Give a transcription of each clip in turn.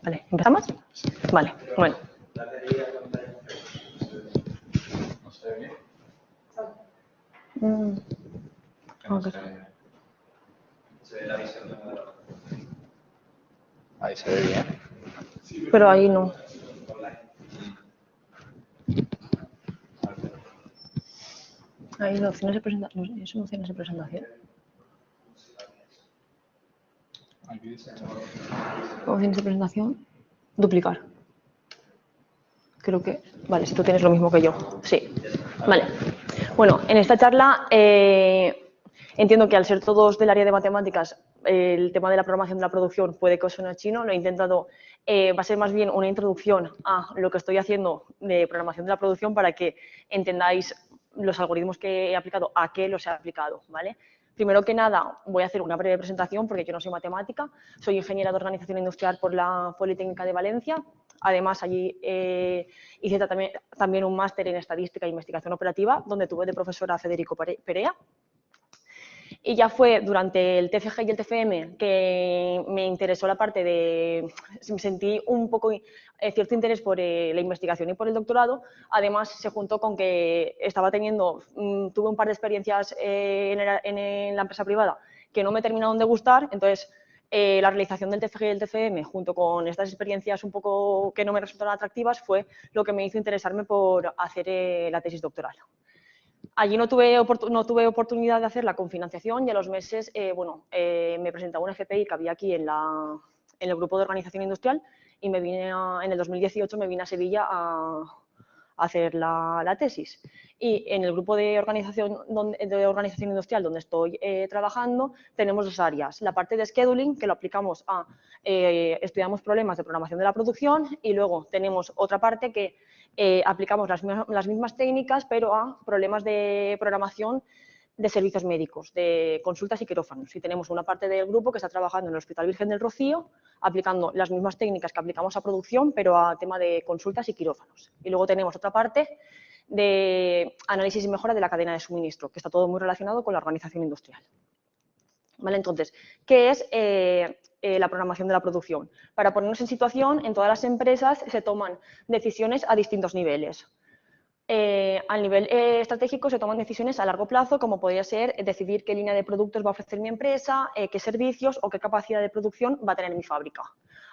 Vale, ¿empezamos? Vale, bueno. ¿No se ve bien? Okay. ¿Se ve la visión? Ahí se ve bien. Pero ahí no. Ahí no, opciones de presentación. No, eso no opciones de presentación. Aquí dice. Opciones de presentación. Duplicar. Creo que... Vale, si tú tienes lo mismo que yo. Sí. Vale. Bueno, en esta charla entiendo que al ser todos del área de matemáticas, el tema de la programación de la producción puede que os suene chino. Lo he intentado... va a ser más bien una introducción a lo que estoy haciendo de programación de la producción para que entendáis los algoritmos que he aplicado, a qué los he aplicado, ¿vale? Primero que nada, voy a hacer una breve presentación porque yo no soy matemática, soy ingeniera de organización industrial por la Politécnica de Valencia. Además, allí hice también un máster en estadística e investigación operativa, donde tuve de profesora a Federico Perea. Y ya fue durante el TFG y el TFM que me interesó la parte de... Sentí un poco cierto interés por la investigación y por el doctorado. Además, se juntó con que estaba tuve un par de experiencias en la empresa privada que no me terminaron de gustar. Entonces, la realización del TFG y el TFM, junto con estas experiencias un poco que no me resultaron atractivas, fue lo que me hizo interesarme por hacer la tesis doctoral. Allí no tuve oportunidad de hacerla con financiación y a los meses me presentaba un FPI que había aquí en el grupo de organización industrial y en el 2018 me vine a Sevilla a hacer la tesis. Y en el grupo de organización industrial donde estoy trabajando tenemos dos áreas. La parte de scheduling, que lo aplicamos a estudiamos problemas de programación de la producción, y luego tenemos otra parte que aplicamos las mismas técnicas, pero a problemas de programación de servicios médicos, de consultas y quirófanos. Y tenemos una parte del grupo que está trabajando en el Hospital Virgen del Rocío, aplicando las mismas técnicas que aplicamos a producción, pero a tema de consultas y quirófanos. Y luego tenemos otra parte de análisis y mejora de la cadena de suministro, que está todo muy relacionado con la organización industrial. ¿Vale? Entonces, ¿qué es la programación de la producción? Para ponernos en situación, en todas las empresas se toman decisiones a distintos niveles. Al nivel estratégico se toman decisiones a largo plazo, como podría ser decidir qué línea de productos va a ofrecer mi empresa, qué servicios o qué capacidad de producción va a tener mi fábrica.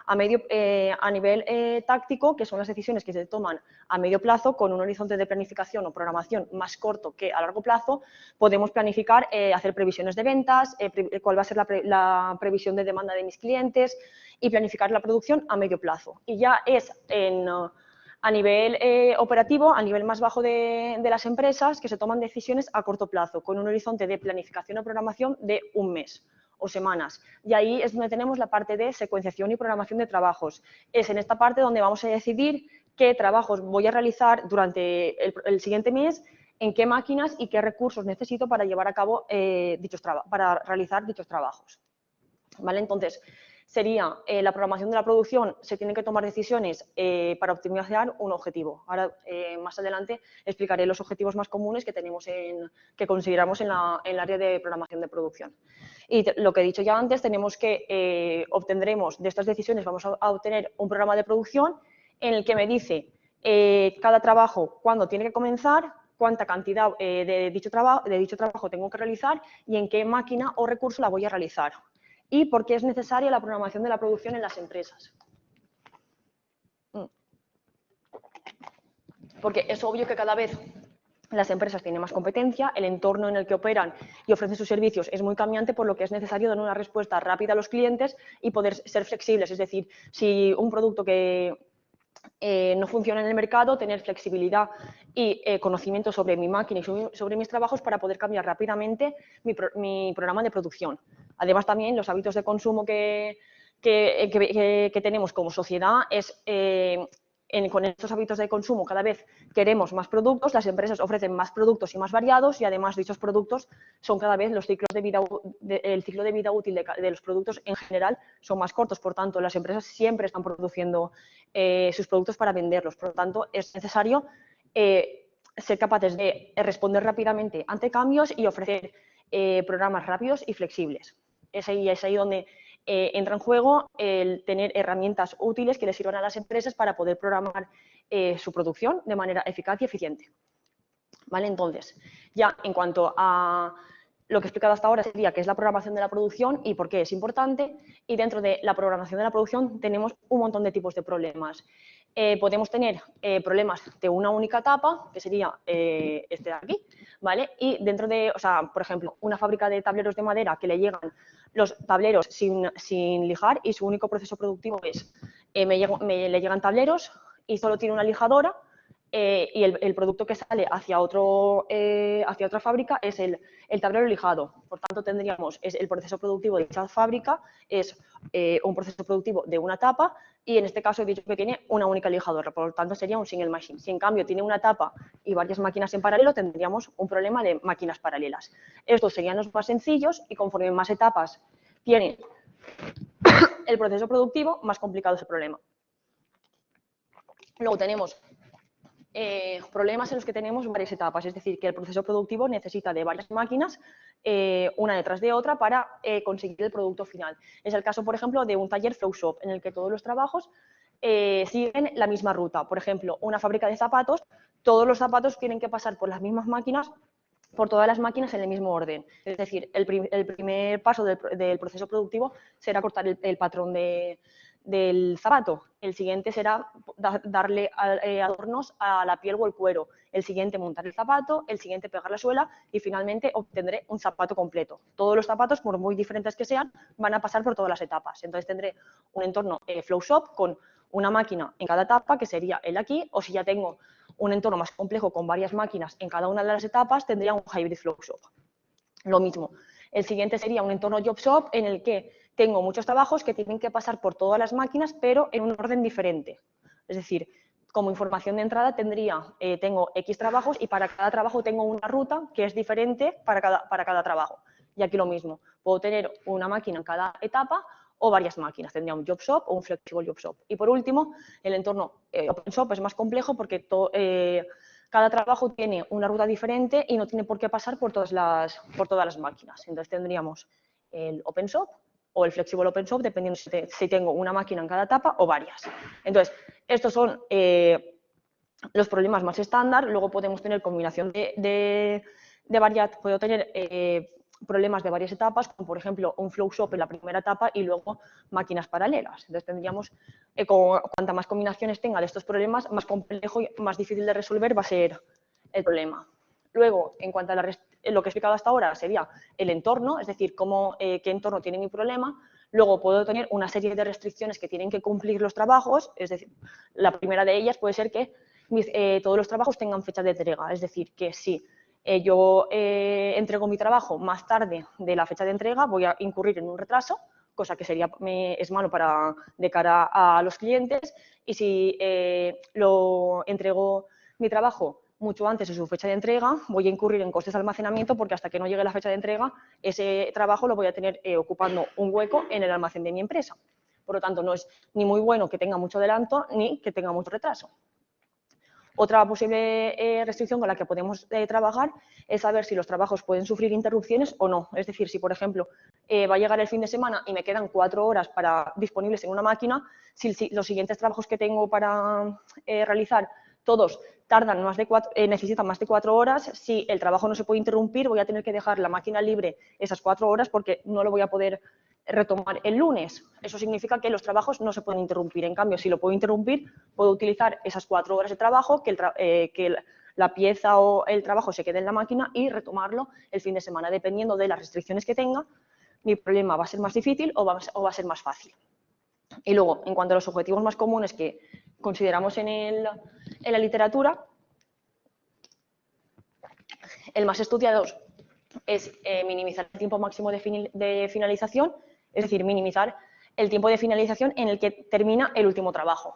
A nivel táctico, que son las decisiones que se toman a medio plazo, con un horizonte de planificación o programación más corto que a largo plazo, podemos planificar, hacer previsiones de ventas, cuál va a ser la previsión de demanda de mis clientes y planificar la producción a medio plazo. Y ya es a nivel operativo, a nivel más bajo de las empresas, que se toman decisiones a corto plazo, con un horizonte de planificación o programación de un mes o semanas. Y ahí es donde tenemos la parte de secuenciación y programación de trabajos. Es en esta parte donde vamos a decidir qué trabajos voy a realizar durante el siguiente mes, en qué máquinas y qué recursos necesito para llevar a cabo para realizar dichos trabajos. ¿Vale? Entonces, sería la programación de la producción, se tienen que tomar decisiones para optimizar un objetivo. Ahora, más adelante, explicaré los objetivos más comunes que tenemos que consideramos en el área de programación de producción. Y lo que he dicho ya antes, tenemos que obtendremos de estas decisiones, vamos a obtener un programa de producción en el que me dice cada trabajo cuándo tiene que comenzar, cuánta cantidad de dicho trabajo tengo que realizar y en qué máquina o recurso la voy a realizar. Y por qué es necesaria la programación de la producción en las empresas. Porque es obvio que cada vez las empresas tienen más competencia, el entorno en el que operan y ofrecen sus servicios es muy cambiante, por lo que es necesario dar una respuesta rápida a los clientes y poder ser flexibles. Es decir, si un producto que no funciona en el mercado, tener flexibilidad y conocimiento sobre mi máquina y sobre mis trabajos para poder cambiar rápidamente mi programa de producción. Además, también los hábitos de consumo que tenemos como sociedad es... con estos hábitos de consumo cada vez queremos más productos, las empresas ofrecen más productos y más variados y además dichos productos son cada vez el ciclo de vida útil de los productos en general son más cortos, por tanto las empresas siempre están produciendo sus productos para venderlos, por lo tanto es necesario ser capaces de responder rápidamente ante cambios y ofrecer programas rápidos y flexibles. Es ahí donde entra en juego el tener herramientas útiles que les sirvan a las empresas para poder programar su producción de manera eficaz y eficiente. ¿Vale? Entonces, ya en cuanto a lo que he explicado hasta ahora sería qué es la programación de la producción y por qué es importante. Y dentro de la programación de la producción tenemos un montón de tipos de problemas. Podemos tener problemas de una única etapa, que sería este de aquí, ¿vale? Y dentro de, o sea, por ejemplo, una fábrica de tableros de madera que le llegan los tableros sin lijar y su único proceso productivo es, le llegan tableros y solo tiene una lijadora. Y el producto que sale hacia otra fábrica es el tablero lijado. Por tanto, tendríamos el proceso productivo de dicha fábrica, es un proceso productivo de una etapa y en este caso he dicho que tiene una única lijadora, por lo tanto sería un single machine. Si en cambio tiene una etapa y varias máquinas en paralelo, tendríamos un problema de máquinas paralelas. Estos serían los más sencillos y conforme más etapas tiene el proceso productivo, más complicado es el problema. Luego tenemos problemas en los que tenemos varias etapas, es decir, que el proceso productivo necesita de varias máquinas, una detrás de otra, para conseguir el producto final. Es el caso, por ejemplo, de un taller flow shop, en el que todos los trabajos siguen la misma ruta. Por ejemplo, una fábrica de zapatos, todos los zapatos tienen que pasar por las mismas máquinas, por todas las máquinas en el mismo orden. Es decir, el primer paso del proceso productivo será cortar el patrón del zapato. El siguiente será darle adornos a la piel o el cuero. El siguiente, montar el zapato. El siguiente, pegar la suela. Y finalmente, obtendré un zapato completo. Todos los zapatos, por muy diferentes que sean, van a pasar por todas las etapas. Entonces, tendré un entorno flow shop con una máquina en cada etapa, que sería el aquí, o si ya tengo un entorno más complejo con varias máquinas en cada una de las etapas, tendría un hybrid flow shop. Lo mismo. El siguiente sería un entorno job shop en el que tengo muchos trabajos que tienen que pasar por todas las máquinas, pero en un orden diferente. Es decir, como información de entrada tengo X trabajos y para cada trabajo tengo una ruta que es diferente para cada trabajo. Y aquí lo mismo. Puedo tener una máquina en cada etapa o varias máquinas. Tendría un job shop o un flexible job shop. Y por último, el entorno open shop es más complejo porque cada trabajo tiene una ruta diferente y no tiene por qué pasar por todas las máquinas. Entonces tendríamos el open shop o el flexible open shop, dependiendo si tengo una máquina en cada etapa o varias. Entonces, estos son los problemas más estándar. Luego podemos tener combinación de varias, puedo tener problemas de varias etapas, como por ejemplo un flow shop en la primera etapa y luego máquinas paralelas. Entonces tendríamos, cuanta más combinaciones tenga de estos problemas, más complejo y más difícil de resolver va a ser el problema. Luego, en cuanto a lo que he explicado hasta ahora, sería el entorno, es decir, qué entorno tiene mi problema. Luego puedo tener una serie de restricciones que tienen que cumplir los trabajos, es decir, la primera de ellas puede ser que todos los trabajos tengan fecha de entrega, es decir, que si yo entrego mi trabajo más tarde de la fecha de entrega, voy a incurrir en un retraso, cosa que es malo de cara a los clientes, y si lo entrego mi trabajo mucho antes de su fecha de entrega, voy a incurrir en costes de almacenamiento porque hasta que no llegue la fecha de entrega, ese trabajo lo voy a tener ocupando un hueco en el almacén de mi empresa. Por lo tanto, no es ni muy bueno que tenga mucho adelanto ni que tenga mucho retraso. Otra posible restricción con la que podemos trabajar es saber si los trabajos pueden sufrir interrupciones o no. Es decir, si, por ejemplo, va a llegar el fin de semana y me quedan 4 horas disponibles en una máquina, si los siguientes trabajos que tengo para realizar, todos necesitan más de 4 horas, si el trabajo no se puede interrumpir, voy a tener que dejar la máquina libre esas 4 horas porque no lo voy a poder retomar el lunes. Eso significa que los trabajos no se pueden interrumpir. En cambio, si lo puedo interrumpir, puedo utilizar esas 4 horas de trabajo, que la pieza o el trabajo se quede en la máquina y retomarlo el fin de semana. Dependiendo de las restricciones que tenga, mi problema va a ser más difícil o va a ser más fácil. Y luego, en cuanto a los objetivos más comunes que consideramos en la literatura, el más estudiado es minimizar el tiempo máximo de finalización, es decir, minimizar el tiempo de finalización en el que termina el último trabajo.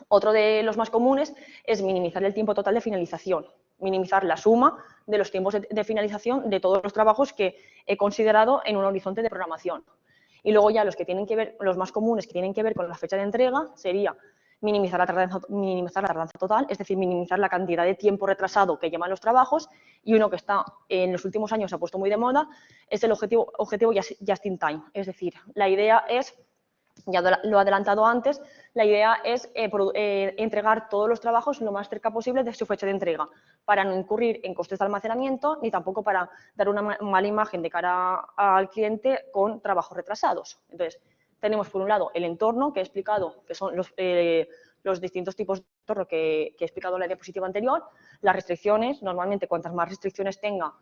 Otro de los más comunes es minimizar el tiempo total de finalización, minimizar la suma de los tiempos de finalización de todos los trabajos que he considerado en un horizonte de programación. Y luego ya los más comunes que tienen que ver con la fecha de entrega sería minimizar la tardanza total, es decir, minimizar la cantidad de tiempo retrasado que llevan los trabajos, y uno que está en los últimos años se ha puesto muy de moda es el objetivo just in time, es decir, la idea es, ya lo he adelantado antes, la idea es entregar todos los trabajos lo más cerca posible de su fecha de entrega, para no incurrir en costes de almacenamiento ni tampoco para dar una mala imagen de cara al cliente con trabajos retrasados. Entonces, tenemos por un lado el entorno que he explicado, que son los distintos tipos de entorno que he explicado en la diapositiva anterior, las restricciones, normalmente cuantas más restricciones tenga,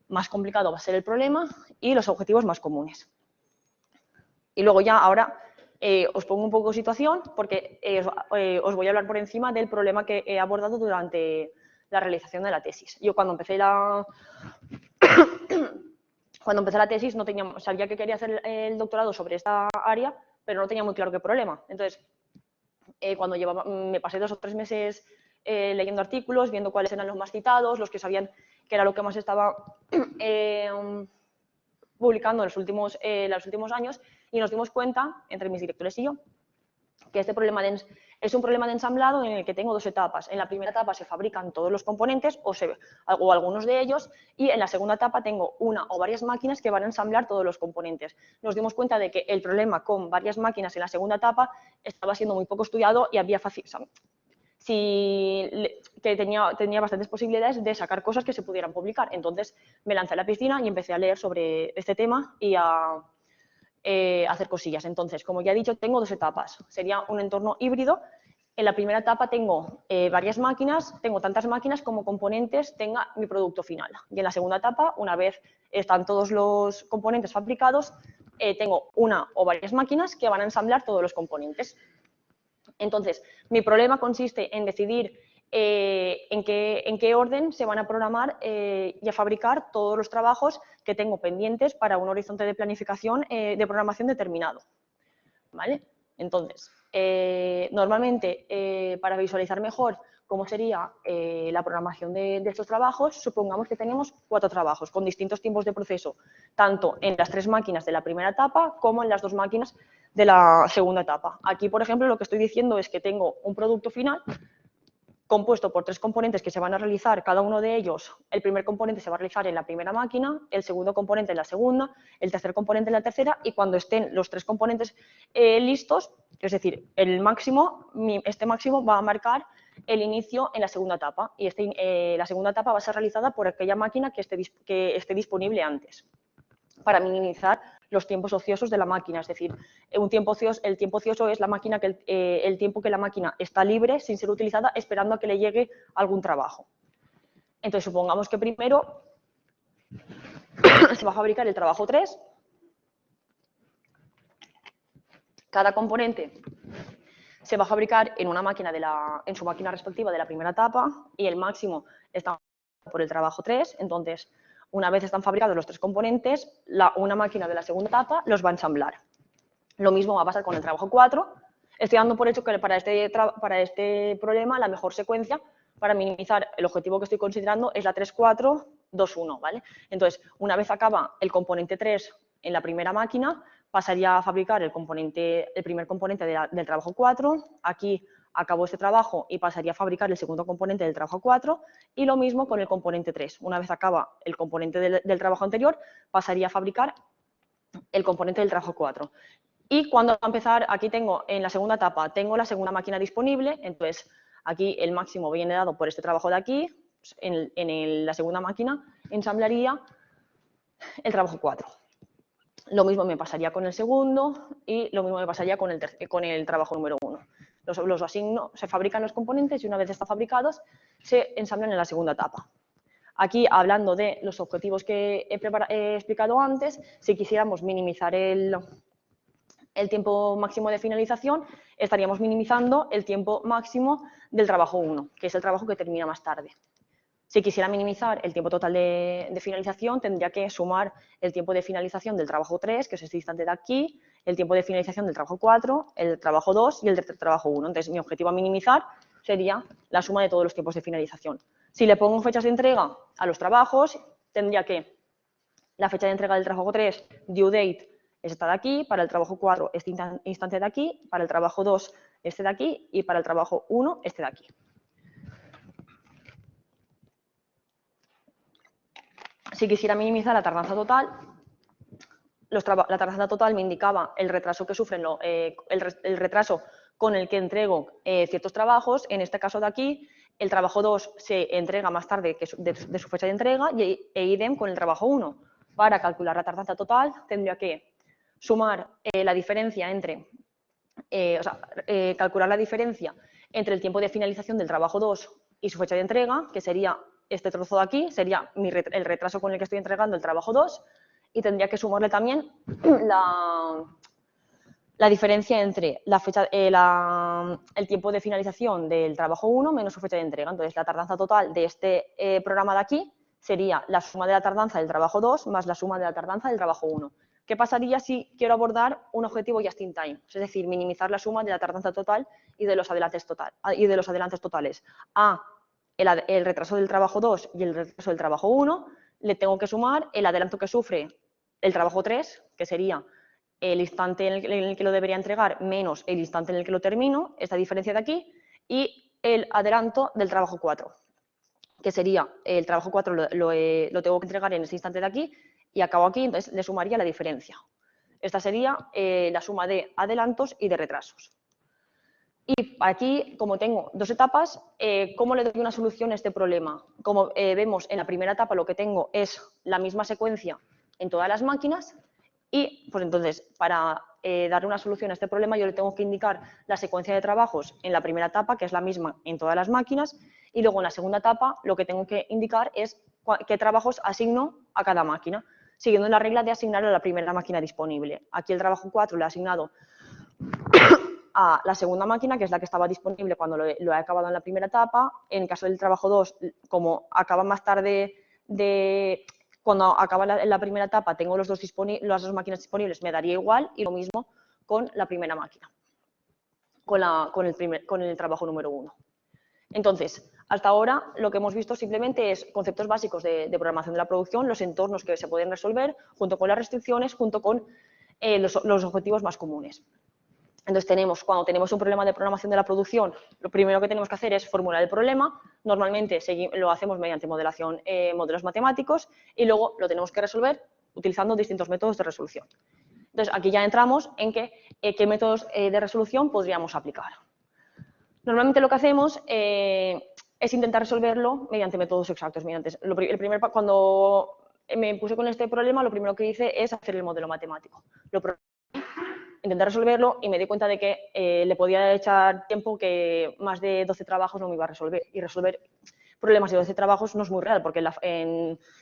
más complicado va a ser el problema, y los objetivos más comunes. Y luego ya ahora os pongo un poco de situación porque os voy a hablar por encima del problema que he abordado durante la realización de la tesis. Yo cuando empecé la tesis sabía que quería hacer el doctorado sobre esta área, pero no tenía muy claro qué problema. Entonces, cuando me pasé 2 o 3 meses leyendo artículos, viendo cuáles eran los más citados, los que sabían que era lo que más estaba publicando en los últimos años, y nos dimos cuenta, entre mis directores y yo, que este problema es un problema de ensamblado en el que tengo 2 etapas. En la primera etapa se fabrican todos los componentes o algunos de ellos, y en la segunda etapa tengo una o varias máquinas que van a ensamblar todos los componentes. Nos dimos cuenta de que el problema con varias máquinas en la segunda etapa estaba siendo muy poco estudiado y había que tenía bastantes posibilidades de sacar cosas que se pudieran publicar. Entonces me lancé a la piscina y empecé a leer sobre este tema y a hacer cosillas. Entonces, como ya he dicho, tengo 2 etapas. Sería un entorno híbrido. En la primera etapa tengo varias máquinas, tengo tantas máquinas como componentes tenga mi producto final. Y en la segunda etapa, una vez están todos los componentes fabricados, tengo una o varias máquinas que van a ensamblar todos los componentes. Entonces, mi problema consiste en decidir en qué orden se van a programar y a fabricar todos los trabajos que tengo pendientes para un horizonte de planificación de programación determinado. ¿Vale? Entonces, normalmente, para visualizar mejor cómo sería la programación de estos trabajos, supongamos que tenemos 4 trabajos con distintos tiempos de proceso, tanto en las 3 máquinas de la primera etapa como en las 2 máquinas de la segunda etapa. Aquí, por ejemplo, lo que estoy diciendo es que tengo un producto final compuesto por 3 componentes que se van a realizar, cada uno de ellos, el primer componente se va a realizar en la primera máquina, el segundo componente en la segunda, el tercer componente en la tercera, y cuando estén los 3 componentes listos, es decir, este máximo va a marcar el inicio en la segunda etapa, y la segunda etapa va a ser realizada por aquella máquina que esté disponible antes, para minimizar los tiempos ociosos de la máquina. Es decir, el tiempo ocioso es el tiempo que la máquina está libre, sin ser utilizada, esperando a que le llegue algún trabajo. Entonces, supongamos que primero se va a fabricar el trabajo 3. Cada componente se va a fabricar en su máquina respectiva de la primera etapa, y el máximo está por el trabajo 3. Entonces, una vez están fabricados los 3 componentes, una máquina de la segunda etapa los va a ensamblar. Lo mismo va a pasar con el trabajo 4. Estoy dando por hecho que para este problema la mejor secuencia para minimizar el objetivo que estoy considerando es la 3-4-2-1, ¿vale? Entonces, una vez acaba el componente 3 en la primera máquina, pasaría a fabricar el primer componente del trabajo 4. Aquí acabó este trabajo y pasaría a fabricar el segundo componente del trabajo 4, y lo mismo con el componente 3. Una vez acaba el componente del trabajo anterior, pasaría a fabricar el componente del trabajo 4. Y cuando va a empezar, aquí tengo en la segunda etapa, tengo la segunda máquina disponible, entonces aquí el máximo viene dado por este trabajo de aquí, en la segunda máquina ensamblaría el trabajo 4. Lo mismo me pasaría con el segundo y lo mismo me pasaría con el trabajo número 1. Los asigno, se fabrican los componentes y una vez están fabricados se ensamblan en la segunda etapa. Aquí, hablando de los objetivos que he explicado antes, si quisiéramos minimizar el tiempo máximo de finalización, estaríamos minimizando el tiempo máximo del trabajo 1, que es el trabajo que termina más tarde. Si quisiera minimizar el tiempo total de finalización, tendría que sumar el tiempo de finalización del trabajo 3, que es este instante de aquí, el tiempo de finalización del trabajo 4, el trabajo 2 y el tercer trabajo 1. Entonces, mi objetivo a minimizar sería la suma de todos los tiempos de finalización. Si le pongo fechas de entrega a los trabajos, tendría que la fecha de entrega del trabajo 3, due date, es esta de aquí, para el trabajo 4, este instante de aquí, para el trabajo 2, este de aquí, y para el trabajo 1, este de aquí. Si quisiera minimizar la tardanza total, la tardanza total me indicaba el retraso que sufren, el retraso con el que entrego ciertos trabajos. En este caso de aquí, el trabajo 2 se entrega más tarde de su fecha de entrega e idem con el trabajo 1. Para calcular la tardanza total tendría que sumar la diferencia entre, calcular la diferencia entre el tiempo de finalización del trabajo 2 y su fecha de entrega, que sería este trozo de aquí, sería el retraso con el que estoy entregando el trabajo 2, y tendría que sumarle también la diferencia entre el tiempo de finalización del trabajo 1 menos su fecha de entrega. Entonces, la tardanza total de este programa de aquí sería la suma de la tardanza del trabajo 2 más la suma de la tardanza del trabajo 1. ¿Qué pasaría si quiero abordar un objetivo just in time? Es decir, minimizar la suma de la tardanza total y de los adelantos totales. El retraso del trabajo 2 y el retraso del trabajo 1, le tengo que sumar el adelanto que sufre el trabajo 3, que sería el instante en el que lo debería entregar menos el instante en el que lo termino, esta diferencia de aquí, y el adelanto del trabajo 4, que sería el trabajo 4 lo tengo que entregar en ese instante de aquí y acabo aquí, entonces le sumaría la diferencia. Esta sería la suma de adelantos y de retrasos. Y aquí, como tengo dos etapas, ¿cómo le doy una solución a este problema? Como vemos, en la primera etapa lo que tengo es la misma secuencia en todas las máquinas y, pues entonces, para darle una solución a este problema yo le tengo que indicar la secuencia de trabajos en la primera etapa, que es la misma en todas las máquinas, y luego en la segunda etapa lo que tengo que indicar es qué trabajos asigno a cada máquina, siguiendo la regla de asignar a la primera máquina disponible. Aquí el trabajo 4 lo he asignado a la segunda máquina, que es la que estaba disponible cuando lo he acabado en la primera etapa. En el caso del trabajo 2, como acaba más tarde cuando acaba la primera etapa, tengo las dos máquinas disponibles, me daría igual, y lo mismo con la primera máquina, con el trabajo número 1. Entonces, hasta ahora lo que hemos visto simplemente es conceptos básicos de programación de la producción, los entornos que se pueden resolver, junto con las restricciones, junto con los objetivos más comunes. Entonces, cuando tenemos un problema de programación de la producción, lo primero que tenemos que hacer es formular el problema. Normalmente lo hacemos mediante modelos matemáticos, y luego lo tenemos que resolver utilizando distintos métodos de resolución. Entonces, aquí ya entramos en qué métodos de resolución podríamos aplicar. Normalmente lo que hacemos es intentar resolverlo mediante métodos exactos. Cuando me puse con este problema, lo primero que hice es hacer el modelo matemático. Intenté resolverlo y me di cuenta de que le podía echar tiempo que más de 12 trabajos no me iba a resolver. Y resolver problemas de 12 trabajos no es muy real, porque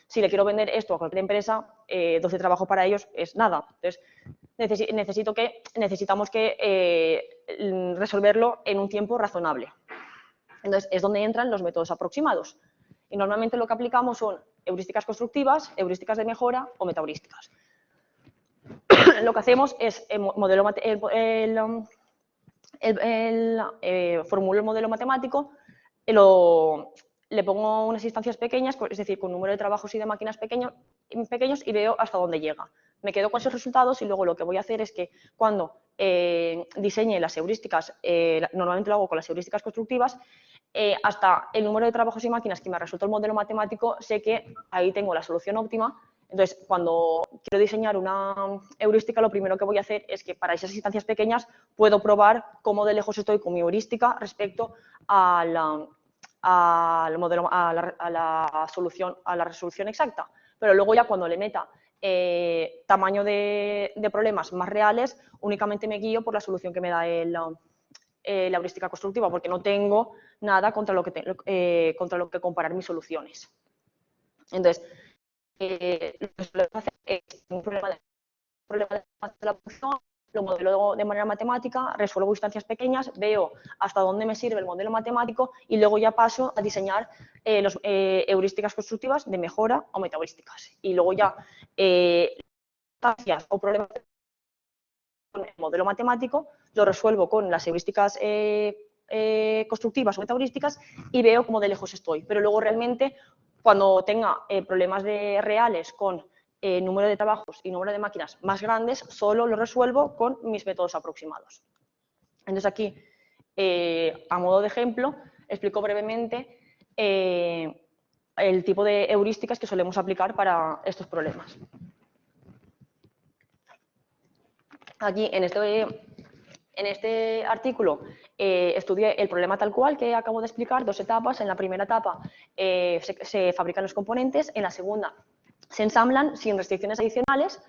si le quiero vender esto a cualquier empresa, 12 trabajos para ellos es nada. Entonces, necesitamos resolverlo en un tiempo razonable. Entonces, es donde entran los métodos aproximados. Y normalmente lo que aplicamos son heurísticas constructivas, heurísticas de mejora o metaheurísticas. Lo que hacemos es formulo el modelo matemático, le pongo unas instancias pequeñas, es decir, con número de trabajos y de máquinas pequeños, y veo hasta dónde llega. Me quedo con esos resultados y luego lo que voy a hacer es que cuando diseñe las heurísticas, normalmente lo hago con las heurísticas constructivas, hasta el número de trabajos y máquinas que me ha resuelto el modelo matemático, sé que ahí tengo la solución óptima. Entonces, cuando quiero diseñar una heurística, lo primero que voy a hacer es que para esas instancias pequeñas puedo probar cómo de lejos estoy con mi heurística respecto a la resolución exacta. Pero luego ya cuando le meta tamaño de problemas más reales, únicamente me guío por la solución que me da la heurística constructiva, porque no tengo nada contra lo que comparar mis soluciones. Entonces, lo que suelo hacer es un problema de la función, lo modelo de manera matemática, resuelvo instancias pequeñas, veo hasta dónde me sirve el modelo matemático y luego ya paso a diseñar heurísticas constructivas de mejora o metaheurísticas. Y luego ya instancias o problemas con el modelo matemático lo resuelvo con las heurísticas constructivas o metaheurísticas y veo cómo de lejos estoy. Pero luego realmente, cuando tenga problemas reales con número de trabajos y número de máquinas más grandes, solo lo resuelvo con mis métodos aproximados. Entonces aquí a modo de ejemplo, explico brevemente el tipo de heurísticas que solemos aplicar para estos problemas. Aquí, en este artículo, estudié el problema tal cual que acabo de explicar, 2 etapas. En la primera etapa se fabrican los componentes, en la segunda se ensamblan sin restricciones adicionales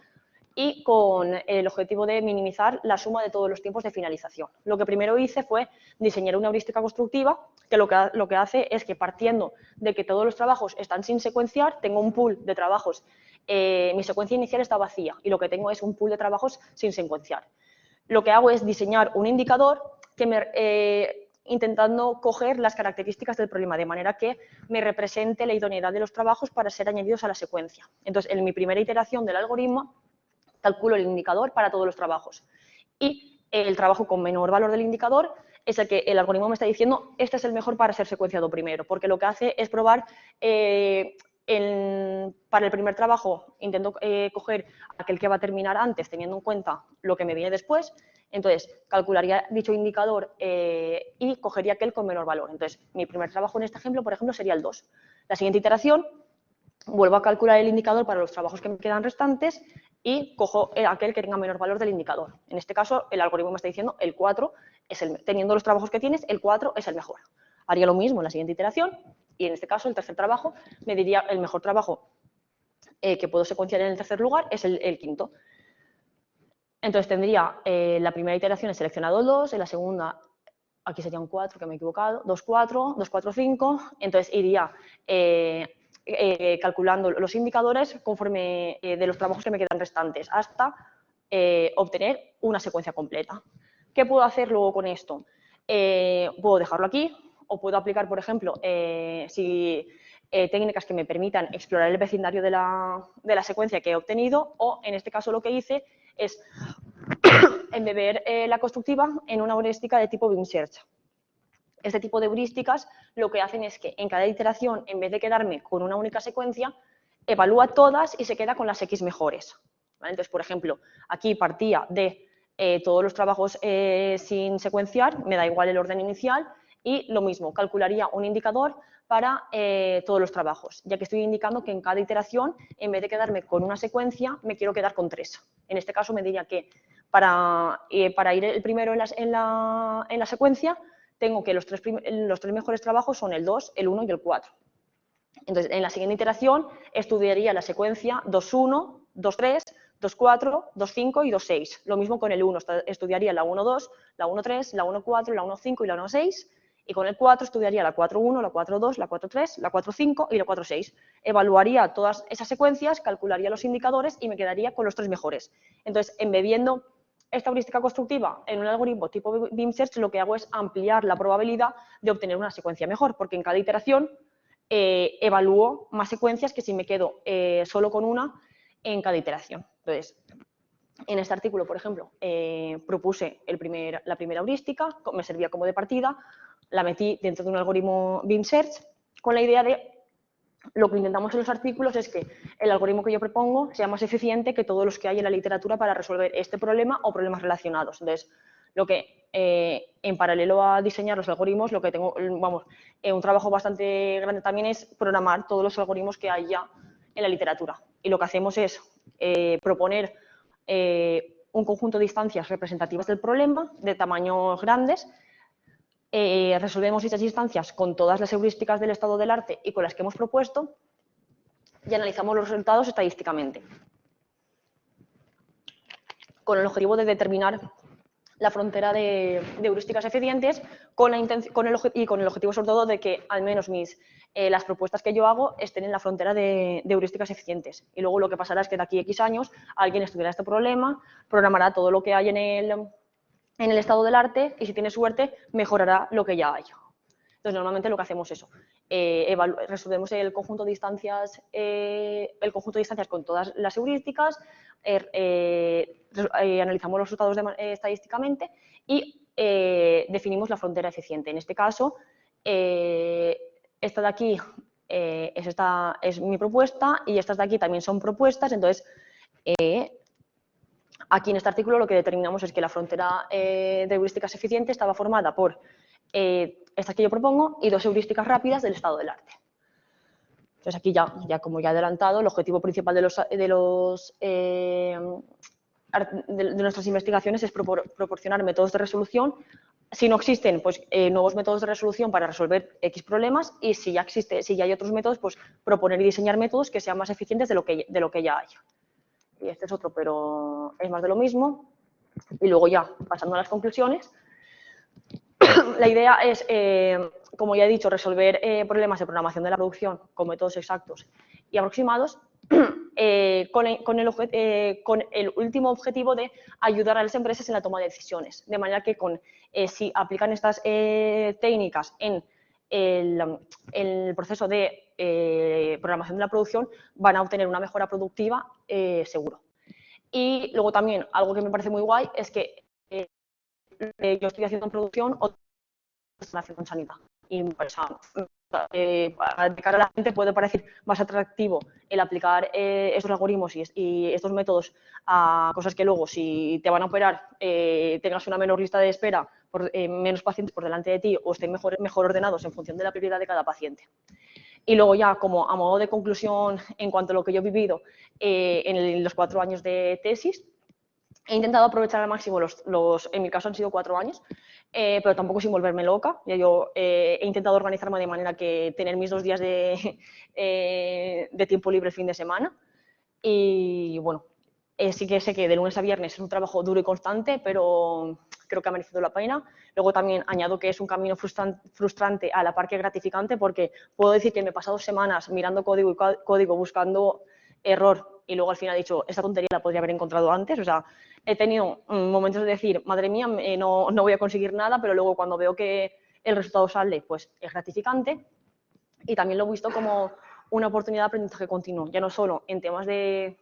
y con el objetivo de minimizar la suma de todos los tiempos de finalización. Lo que primero hice fue diseñar una heurística constructiva que lo que hace es que, partiendo de que todos los trabajos están sin secuenciar, tengo un pool de trabajos, mi secuencia inicial está vacía y lo que tengo es un pool de trabajos sin secuenciar. Lo que hago es diseñar un indicador que intentando coger las características del problema, de manera que me represente la idoneidad de los trabajos para ser añadidos a la secuencia. Entonces, en mi primera iteración del algoritmo, calculo el indicador para todos los trabajos. Y el trabajo con menor valor del indicador es el que el algoritmo me está diciendo, este es el mejor para ser secuenciado primero, porque lo que hace es probar, para el primer trabajo, intento coger aquel que va a terminar antes, teniendo en cuenta lo que me viene después. Entonces, calcularía dicho indicador y cogería aquel con menor valor. Entonces, mi primer trabajo en este ejemplo, por ejemplo, sería el 2. La siguiente iteración, vuelvo a calcular el indicador para los trabajos que me quedan restantes y cojo aquel que tenga menor valor del indicador. En este caso, el algoritmo me está diciendo el 4, teniendo los trabajos que tienes, el 4 es el mejor. Haría lo mismo en la siguiente iteración y en este caso, el tercer trabajo, me diría el mejor trabajo que puedo secuenciar en el tercer lugar es el quinto. Entonces, tendría la primera iteración he seleccionado el 2, en la segunda, aquí sería un 4, que me he equivocado, 2, 4, 2, 4, 5, entonces iría calculando los indicadores conforme de los trabajos que me quedan restantes hasta obtener una secuencia completa. ¿Qué puedo hacer luego con esto? Puedo dejarlo aquí o puedo aplicar, por ejemplo, técnicas que me permitan explorar el vecindario de la secuencia que he obtenido, o en este caso lo que hice es embeber la constructiva en una heurística de tipo Beam Search. Este tipo de heurísticas lo que hacen es que en cada iteración, en vez de quedarme con una única secuencia, evalúa todas y se queda con las X mejores. ¿Vale? Entonces, por ejemplo, aquí partía de todos los trabajos sin secuenciar, me da igual el orden inicial, y lo mismo, calcularía un indicador para todos los trabajos, ya que estoy indicando que en cada iteración, en vez de quedarme con una secuencia, me quiero quedar con 3. En este caso, me diría que para ir el primero en la secuencia, tengo que los tres mejores trabajos son el 2, el 1 y el 4. Entonces, en la siguiente iteración, estudiaría la secuencia 2.1, 2.3, 2.4, 2.5 y 2.6. Lo mismo con el 1, estudiaría la 1.2, la 1.3, la 1.4, la 1.5 y la 1.6. Y con el 4 estudiaría la 4.1, la 4.2, la 4.3, la 4.5 y la 4.6. Evaluaría todas esas secuencias, calcularía los indicadores y me quedaría con los 3 mejores. Entonces, embebiendo esta heurística constructiva en un algoritmo tipo Beam Search, lo que hago es ampliar la probabilidad de obtener una secuencia mejor, porque en cada iteración evalúo más secuencias que si me quedo solo con una en cada iteración. Entonces, en este artículo, por ejemplo, propuse la primera heurística, me servía como de partida, la metí dentro de un algoritmo Beam Search con la idea de, lo que intentamos en los artículos es que el algoritmo que yo propongo sea más eficiente que todos los que hay en la literatura para resolver este problema o problemas relacionados. Entonces, lo que en paralelo a diseñar los algoritmos, lo que tengo, vamos, un trabajo bastante grande también es programar todos los algoritmos que hay ya en la literatura. Y lo que hacemos es proponer un conjunto de instancias representativas del problema, de tamaños grandes. Resolvemos estas instancias con todas las heurísticas del estado del arte y con las que hemos propuesto y analizamos los resultados estadísticamente, con el objetivo de determinar la frontera de heurísticas eficientes y con el objetivo sobre todo de que al menos las propuestas que yo hago estén en la frontera de heurísticas eficientes. Y luego lo que pasará es que de aquí a X años alguien estudiará este problema, programará todo lo que hay en el estado del arte y si tiene suerte mejorará lo que ya hay. Entonces, normalmente lo que hacemos es eso, resolvemos el conjunto de instancias con todas las heurísticas, analizamos los resultados estadísticamente y definimos la frontera eficiente. En este caso, esta de aquí es mi propuesta y estas de aquí también son propuestas, entonces aquí en este artículo lo que determinamos es que la frontera de heurísticas eficiente estaba formada por estas que yo propongo y 2 heurísticas rápidas del estado del arte. Entonces aquí ya como ya he adelantado, el objetivo principal de nuestras investigaciones es proporcionar métodos de resolución. Si no existen, pues nuevos métodos de resolución para resolver X problemas, y si ya hay otros métodos, pues proponer y diseñar métodos que sean más eficientes de lo que ya hay. Y este es otro, pero es más de lo mismo. Y luego ya, pasando a las conclusiones, la idea es, como ya he dicho, resolver problemas de programación de la producción con métodos exactos y aproximados, con el último objetivo de ayudar a las empresas en la toma de decisiones. De manera que si aplican estas técnicas en el proceso de programación de la producción, van a obtener una mejora productiva seguro. Y luego también, algo que me parece muy guay, es que yo estoy haciendo en producción o estoy haciendo en sanidad. Y pues, de cara a la gente puede parecer más atractivo el aplicar estos algoritmos y estos métodos a cosas que luego, si te van a operar, tengas una menor lista de espera, menos pacientes por delante de ti o estén mejor ordenados en función de la prioridad de cada paciente. Y luego ya, como a modo de conclusión en cuanto a lo que yo he vivido en los 4 años de tesis, he intentado aprovechar al máximo en mi caso han sido 4 años, pero tampoco sin volverme loca. Yo he intentado organizarme de manera que tener mis 2 días de tiempo libre el fin de semana. Y bueno, sí que sé que de lunes a viernes es un trabajo duro y constante, pero creo que ha merecido la pena. Luego también añado que es un camino frustrante a la par que gratificante, porque puedo decir que me he pasado semanas mirando código y código buscando error y luego al final he dicho, esta tontería la podría haber encontrado antes. O sea, he tenido momentos de decir, madre mía, no voy a conseguir nada, pero luego cuando veo que el resultado sale, pues es gratificante. Y también lo he visto como una oportunidad de aprendizaje continuo, ya no solo en temas de,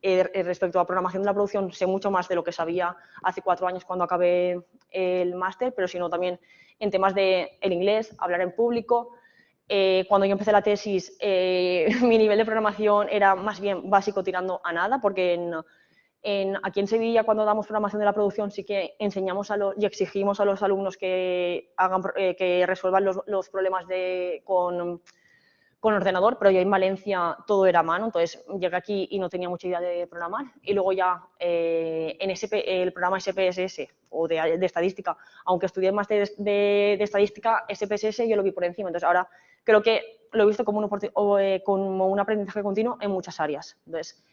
respecto a programación de la producción, sé mucho más de lo que sabía hace 4 años cuando acabé el máster, pero sino también en temas de el inglés, hablar en público. Cuando yo empecé la tesis, mi nivel de programación era más bien básico tirando a nada, porque aquí en Sevilla, cuando damos programación de la producción, sí que enseñamos y exigimos a los alumnos que resuelvan los problemas con ordenador, pero ya en Valencia todo era a mano, entonces llegué aquí y no tenía mucha idea de programar. Y luego ya en el programa SPSS o de estadística, aunque estudié más de estadística, SPSS yo lo vi por encima. Entonces ahora creo que lo he visto como un aprendizaje continuo en muchas áreas. Entonces,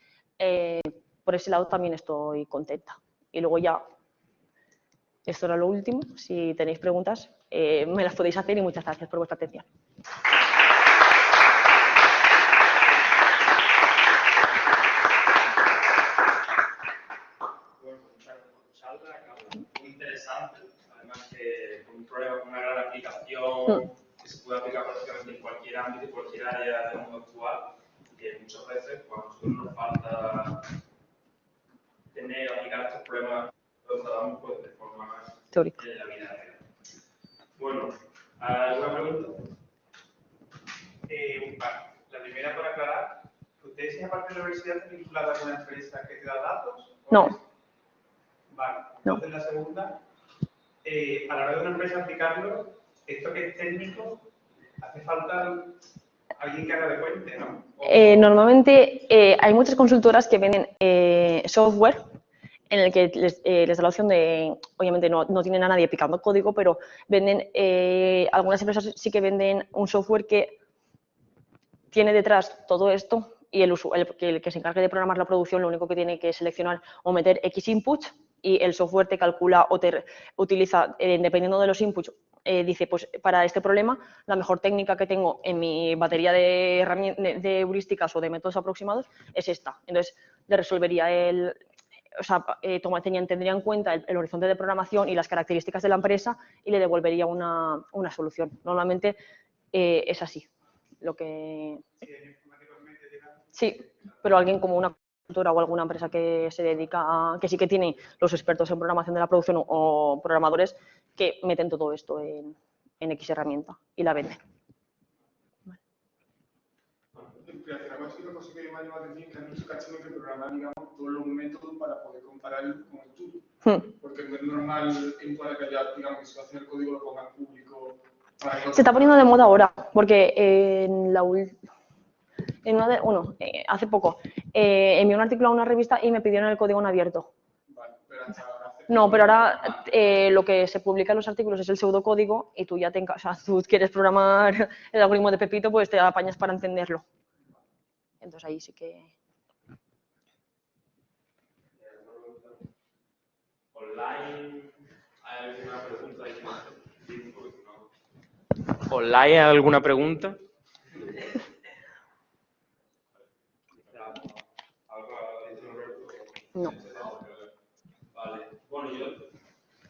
por ese lado también estoy contenta. Y luego ya, esto era lo último. Si tenéis preguntas, me las podéis hacer y muchas gracias por vuestra atención. Muy interesante, además que con un problema con una gran aplicación que se puede aplicar prácticamente en cualquier ámbito y cualquier área del mundo actual, y que muchas veces cuando a nosotros nos falta aplicar estos problemas los tratamos pues, de forma más teórica en la vida real. Bueno, ¿alguna pregunta? La primera para aclarar, ¿ustedes en aparte de la universidad están vinculados a una empresa que te da datos? No. Vale. Entonces la segunda, a la hora de una empresa aplicarlo, esto que es técnico, hace falta alguien que haga de puente, ¿no? Normalmente hay muchas consultoras que venden software en el que les da la opción de, obviamente no tienen a nadie picando código, pero venden, algunas empresas sí que venden un software que tiene detrás todo esto y el que se encargue de programar la producción lo único que tiene que seleccionar o meter X inputs y el software te calcula o te utiliza, dependiendo de los inputs, dice, pues para este problema la mejor técnica que tengo en mi batería de heurísticas o de métodos aproximados es esta. Entonces, le resolvería tendría en cuenta el horizonte de programación y las características de la empresa y le devolvería una solución. Normalmente es así. Sí, pero alguien como una consultora o alguna empresa que se dedica que sí que tiene los expertos en programación de la producción o programadores que meten todo esto en X herramienta y la venden. Però si la qüestió que sí que m'ha llamat l'atenció que no és que hagin de programar, digamos, todos los métodos para poder compararlo con el tuyo. Hmm. Porque no es normal en toda que haya, digamos, que si va a hacer el código lo ponga en público. Se está poniendo de moda ahora, porque hace poco envié un artículo a una revista y me pidieron el código en abierto. Vale, pero hasta ahora No, pero ahora lo que se publica en los artículos es el pseudocódigo y tú ya o sea, tú quieres programar el algoritmo de Pepito, pues te apañas para entenderlo. Entonces ahí sí que... ¿Online hay alguna pregunta? ¿Online hay alguna pregunta? No. Vale. Bueno, yo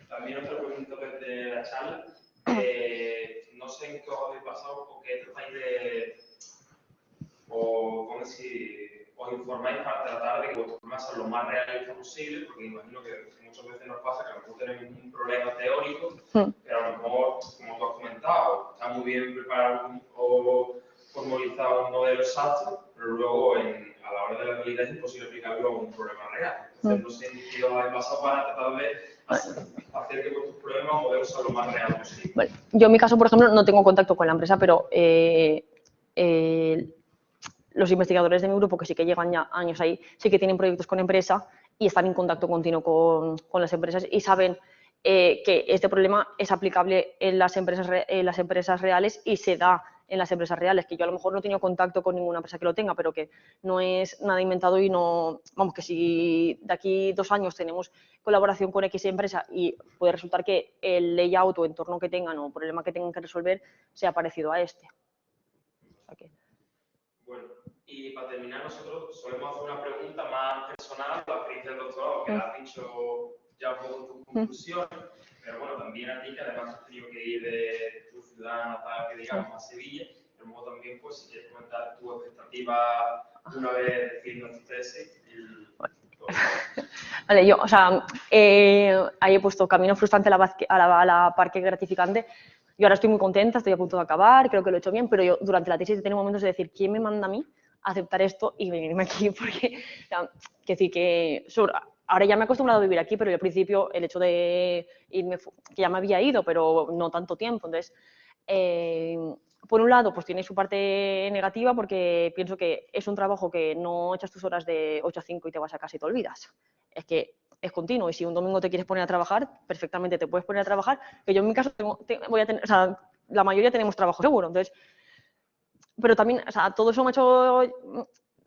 también otra pregunta desde la charla. No sé en qué os habéis pasado o qué tratáis de... o como si os informáis para tratar de que vuestros problemas sean lo más realistas posible, porque imagino que muchas veces nos pasa que a lo mejor tenemos un problema teórico, pero a lo mejor, como tú has comentado, está muy bien preparado o formalizado un modelo exacto, pero luego a la hora de la realidad es imposible aplicarlo a un problema real. Entonces, no sé en qué os habéis pasado para tratar de hacer que vuestros problemas o modelos sean lo más real posible. Vale. Yo en mi caso, por ejemplo, no tengo contacto con la empresa, pero los investigadores de mi grupo, que sí que llevan ya años ahí, sí que tienen proyectos con empresa y están en contacto continuo con las empresas y saben que este problema es aplicable en las empresas reales y se da en las empresas reales, que yo a lo mejor no he tenido contacto con ninguna empresa que lo tenga, pero que no es nada inventado y no, vamos, que si de aquí 2 años tenemos colaboración con X empresa y puede resultar que el layout o entorno que tengan o problema que tengan que resolver sea parecido a este. O sea que... Bueno, y para terminar, nosotros solemos hacer una pregunta más personal, la experiencia del doctorado, que la has dicho ya un poco en tus conclusiones, pero bueno, también a ti, que además has tenido que ir de tu ciudad natal, que digamos, a Sevilla, pero luego también, pues, si quieres comentar tu expectativa una vez definiendo tu tesis. Vale, yo, o sea, ahí he puesto camino frustrante a la par que gratificante. Yo ahora estoy muy contenta, estoy a punto de acabar, creo que lo he hecho bien, pero yo durante la tesis he tenido momentos de decir, ¿quién me manda a mí a aceptar esto y venirme aquí? Porque, o sea, que decir que ahora ya me he acostumbrado a vivir aquí, pero yo al principio el hecho de irme, que ya me había ido, pero no tanto tiempo, entonces, por un lado, pues tiene su parte negativa porque pienso que es un trabajo que no echas tus horas de 8 a 5 y te vas a casa y te olvidas. Es que es continuo y si un domingo te quieres poner a trabajar, perfectamente te puedes poner a trabajar, que yo en mi caso voy a tener, o sea, la mayoría tenemos trabajo seguro, entonces, pero también, o sea, todo eso me ha hecho,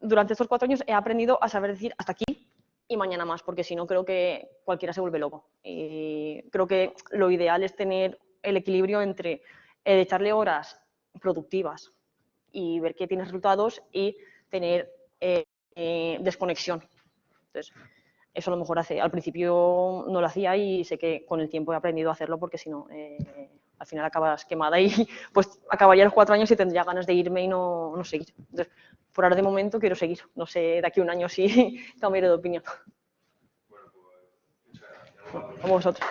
durante estos 4 años he aprendido a saber decir hasta aquí y mañana más, porque si no creo que cualquiera se vuelve loco. Y creo que lo ideal es tener el equilibrio entre echarle horas productivas y ver que tienes resultados y tener desconexión. Entonces, eso a lo mejor al principio no lo hacía y sé que con el tiempo he aprendido a hacerlo porque si no, al final acabas quemada y pues acabaría los 4 años y tendría ganas de irme y no seguir. Entonces, por ahora de momento quiero seguir. No sé, de aquí a un año si cambiaré de opinión. Bueno, pues muchas gracias. A vosotros.